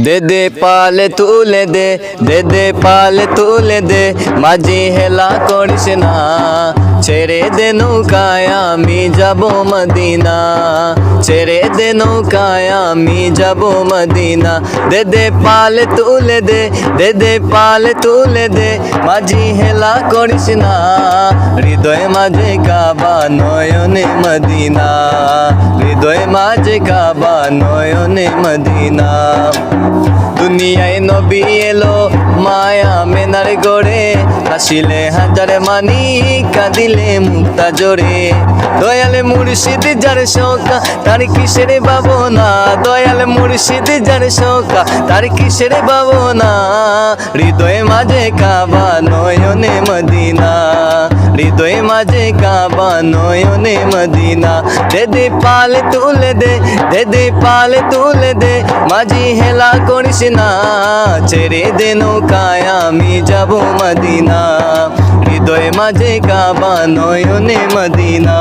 দে দে পালে তুলে দে, দে দে পালে তুলে দে, মাঝি হেলা করিস না। ছেড়ে দে নৌকায় আমি যাব মদিনা, ছেড়ে দে নৌকায় আমি যাব মদিনা। দে দে পালে তুলে দে, দে দে পালে তুলে দে, মাঝি হেলা করিস না। হৃদয় মাঝে কাবা নয়নে মদিনা, হৃদয় মাঝে কাবা নয়নে মদিনা। দুনিয়ায় নবী এলো মায়া মেনার গড়ে, হাসিলে হাজার মানি কাঁদিলে মুক্তা জোরে। দয়াল মুর্শিদ যার শোকা তার কিসের ভাবনা, দয়াল মুর্শিদ যার শোকা তার কিসের ভাবনা। হৃদয় মাঝে কাবা নয়নে মদিনা, হৃদয় মাঝে কাবা নয়নে মদিনা। দে দে পালে তুলে দে, দে দে পালে তুলে দে, মাঝি হেলা করিস না। ছেড়ে দে নৌকায় আমি যাব মদিনা, হৃদয় মাঝে কাবা নয়নে মদিনা।